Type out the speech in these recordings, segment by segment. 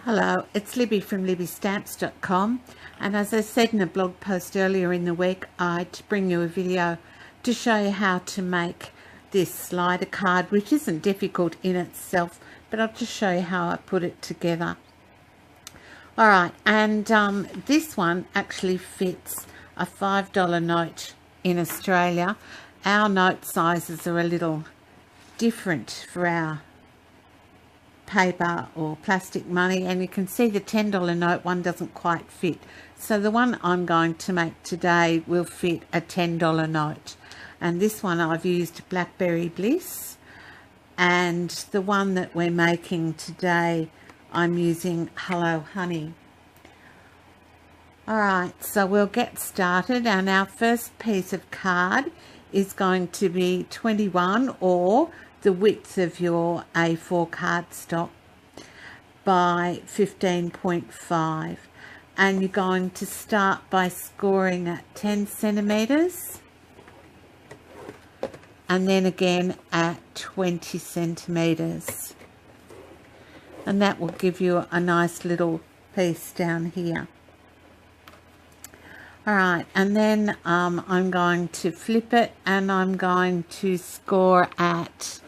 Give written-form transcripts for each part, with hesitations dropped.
Hello, it's Libby from libbystamps.com, and as I said in a blog post earlier in the week, I'd bring you a video to show you how to make this slider card, which isn't difficult in itself, but I'll just show you how I put it together. Alright, and this one actually fits a $5 note in Australia. Our note sizes are a little different for our paper or plastic money, and you can see the $10 note one doesn't quite fit, so the one I'm going to make today will fit a $10 note, and this one I've used Blackberry Bliss, and the one that we're making today I'm using Hello Honey. Alright, so we'll get started, and our first piece of card is going to be 21, or the width of your A4 cardstock, by 15.5, and you're going to start by scoring at 10 centimeters and then again at 20 centimeters, and that will give you a nice little piece down here. Alright, and then I'm going to flip it and I'm going to score at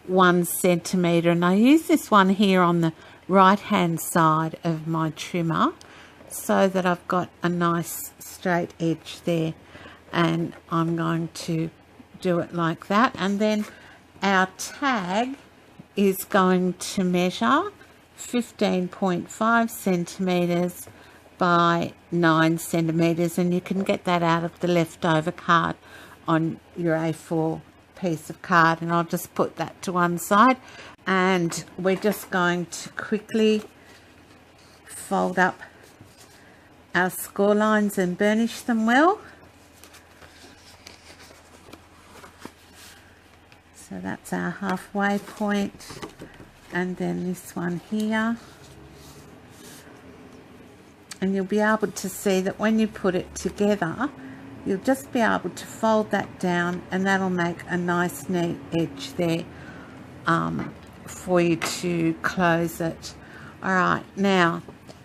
1 centimeter, and I use this one here on the right hand side of my trimmer so that I've got a nice straight edge there, and I'm going to do it like that. And then our tag is going to measure 15.5 centimeters by 9 centimeters, and you can get that out of the leftover card on your A4 piece of card, and I'll just put that to one side, and we're just going to quickly fold up our score lines and burnish them well. So that's our halfway point, and then this one here, and you'll be able to see that when you put it together you'll just be able to fold that down, and that'll make a nice neat edge there for you to close it. Alright, now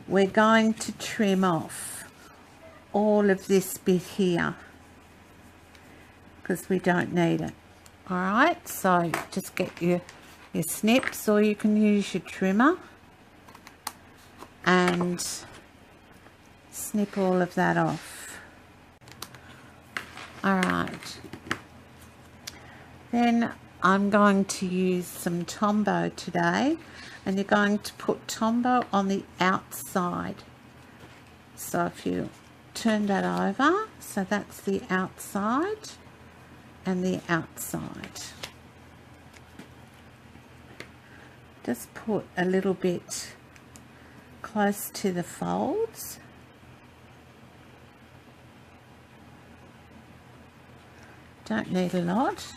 we're going to trim off all of this bit here because we don't need it. Alright, so just get your snips, or you can use your trimmer and snip all of that off. Alright, then I'm going to use some Tombow today, and you're going to put Tombow on the outside. So if you turn that over, so that's the outside and the outside. Just put a little bit close to the folds. Don't need a lot.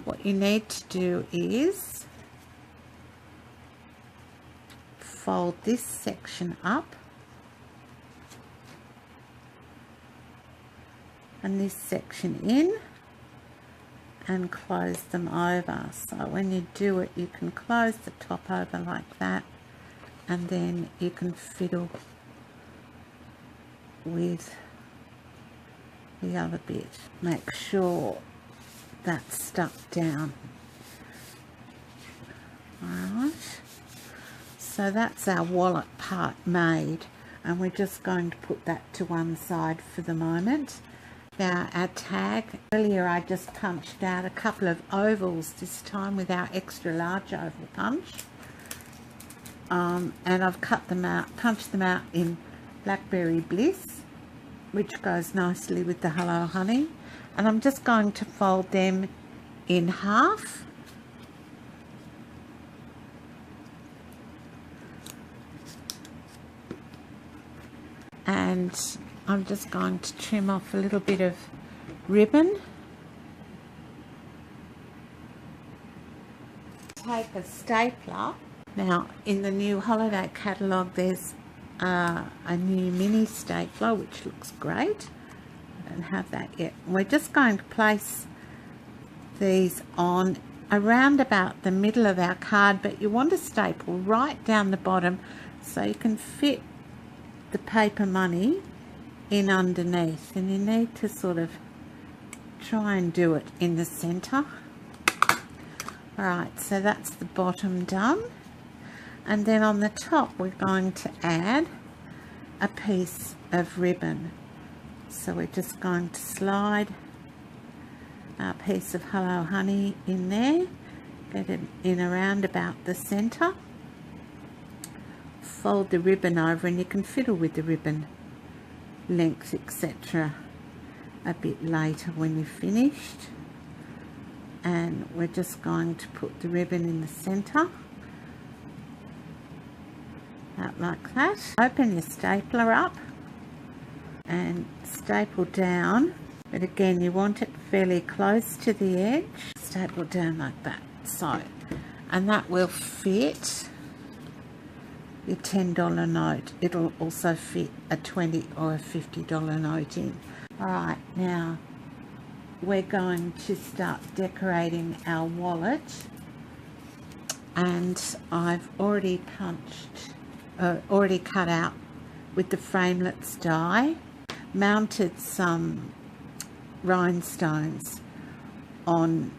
What you need to do is fold this section up and this section in and close them over. So when you do it, you can close the top over like that, and then you can fiddle with the other bit. Make sure that's stuck down. Alright, so that's our wallet part made, and we're just going to put that to one side for the moment. Now our tag, earlier I just punched out a couple of ovals, this time with our extra large oval punch. And I've cut them out, punched them out in Blackberry Bliss, which goes nicely with the Hello Honey, and I'm just going to fold them in half, and I'm just going to trim off a little bit of ribbon. Take a stapler. Now in the new holiday catalogue there's a new mini stapler which looks great. I don't have that yet. We're just going to place these on around about the middle of our card, but you want to staple right down the bottom so you can fit the paper money in underneath, and you need to sort of try and do it in the center. Alright, so that's the bottom done, and then on the top we're going to add a piece of ribbon. So we're just going to slide our piece of Hello Honey in there, get it in around about the center, fold the ribbon over, and you can fiddle with the ribbon length, etc. a bit later when you've finished. And we're just going to put the ribbon in the center, out like that. Open your stapler up and staple down, but again you want it fairly close to the edge. Staple down like that, so, and that will fit your $10 note. It'll also fit a $20 or a $50 note in. Alright, now we're going to start decorating our wallet, and I've already cut out with the framelits die, mounted some rhinestones on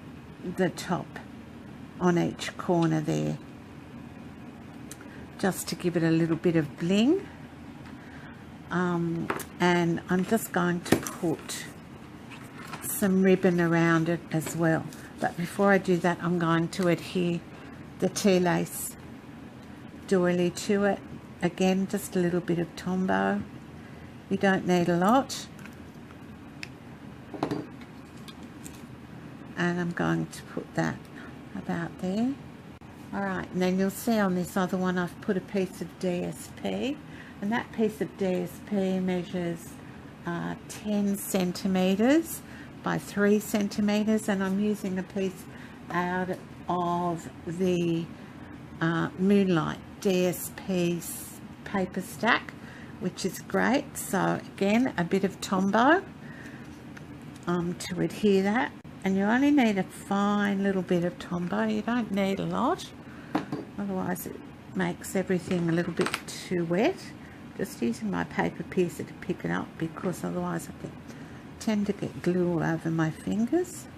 the top, on each corner there, just to give it a little bit of bling. And I'm just going to put some ribbon around it as well, but before I do that I'm going to adhere the tea lace doily to it. Again, just a little bit of Tombow, you don't need a lot, and I'm going to put that about there. Alright, and then you'll see on this other one I've put a piece of DSP, and that piece of DSP measures 10 centimeters by 3 centimeters, and I'm using a piece out of the Moonlight DSP paper stack, which is great. So again, a bit of Tombow to adhere that, and you only need a fine little bit of Tombow, you don't need a lot, otherwise it makes everything a little bit too wet. Just using my paper piercer to pick it up, because otherwise I tend to get glue all over my fingers.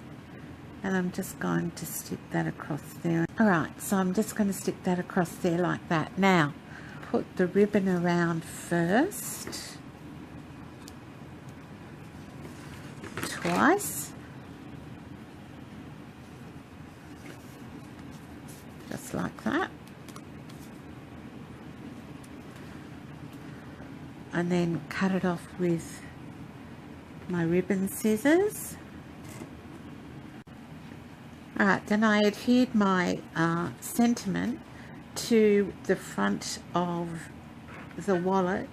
And I'm just going to stick that across there. Alright, so I'm just going to stick that across there like that. Now, put the ribbon around first, twice, just like that. And then cut it off with my ribbon scissors. Alright, then I adhered my sentiment to the front of the wallet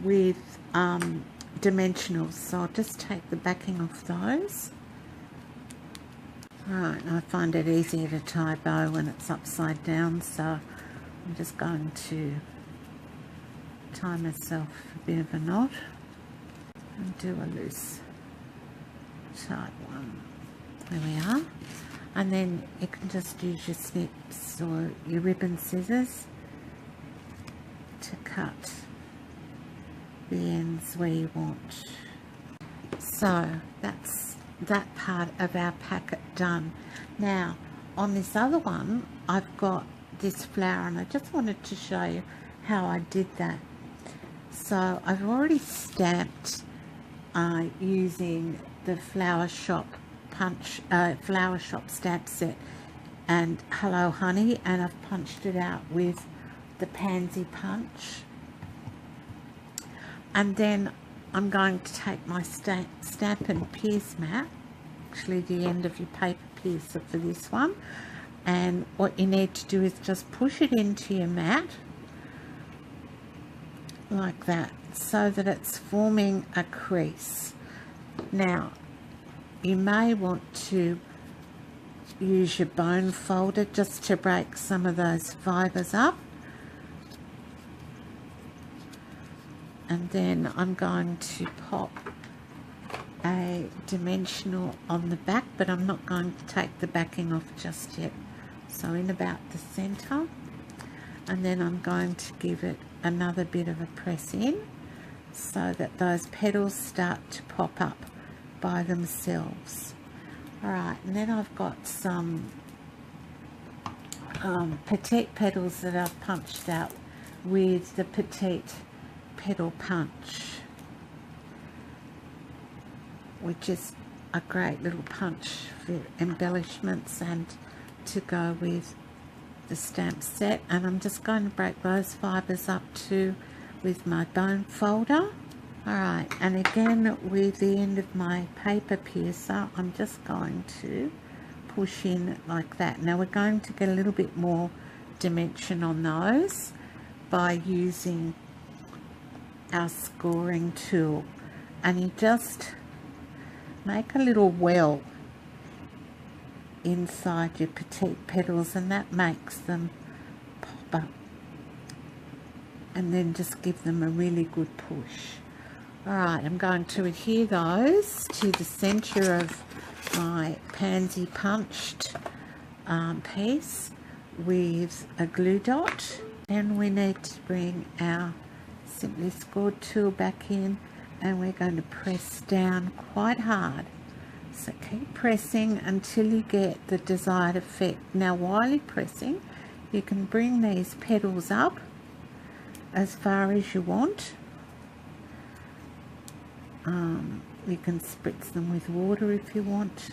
with dimensionals, so I'll just take the backing off those. Alright, I find it easier to tie a bow when it's upside down, so I'm just going to tie myself a bit of a knot and do a loose tight one. There we are. And then you can just use your snips or your ribbon scissors to cut the ends where you want. So that's that part of our packet done. Now on this other one I've got this flower, and I just wanted to show you how I did that. So I've already stamped using the Flower Shop stamp set and Hello Honey, and I've punched it out with the Pansy punch. And then I'm going to take my stamp and pierce mat, actually the end of your paper piercer for this one, and what you need to do is just push it into your mat like that, so that it's forming a crease. Now you may want to use your bone folder just to break some of those fibers up, and then I'm going to pop a dimensional on the back, but I'm not going to take the backing off just yet. So in about the center, and then I'm going to give it another bit of a press in so that those petals start to pop up by themselves. Alright, and then I've got some petite petals that I've punched out with the petite petal punch, which is a great little punch for embellishments and to go with the stamp set. And I'm just going to break those fibres up too with my bone folder. Alright, and again with the end of my paper piercer, I'm just going to push in like that. Now we're going to get a little bit more dimension on those by using our scoring tool, and you just make a little well inside your petite petals, and that makes them pop up, and then just give them a really good push. Alright, I'm going to adhere those to the center of my pansy punched piece with a glue dot. Then we need to bring our Simply Scored tool back in, and we're going to press down quite hard. So keep pressing until you get the desired effect. Now while you're pressing, you can bring these petals up as far as you want. You can spritz them with water if you want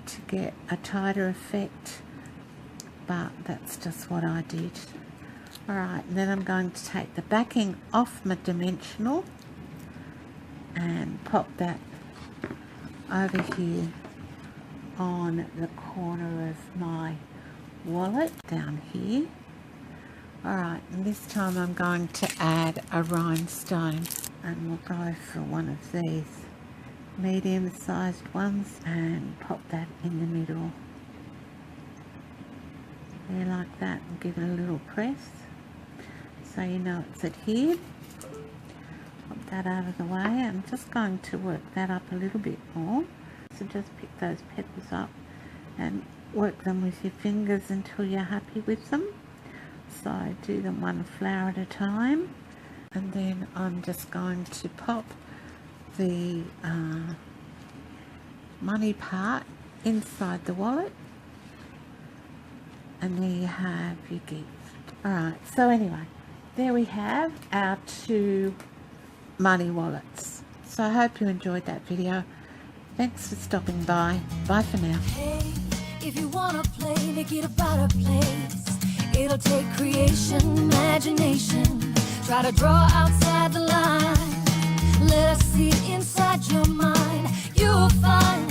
to get a tighter effect, but that's just what I did. Alright, and then I'm going to take the backing off my dimensional and pop that over here on the corner of my wallet down here. Alright, and this time I'm going to add a rhinestone, and we'll go for one of these medium sized ones and pop that in the middle there like that, and give it a little press so you know it's adhered. Pop that out of the way. I'm just going to work that up a little bit more, so just pick those petals up and work them with your fingers until you're happy with them. So do them one flower at a time, and then I'm just going to pop the money part inside the wallet, and there you have your gift. Alright, so anyway, there we have our 2 money wallets. So I hope you enjoyed that video. Thanks for stopping by. Bye for now. Hey, if you wanna play, make it about a place. It'll take creation, imagination. Try to draw outside the line. Let us see inside your mind. You'll find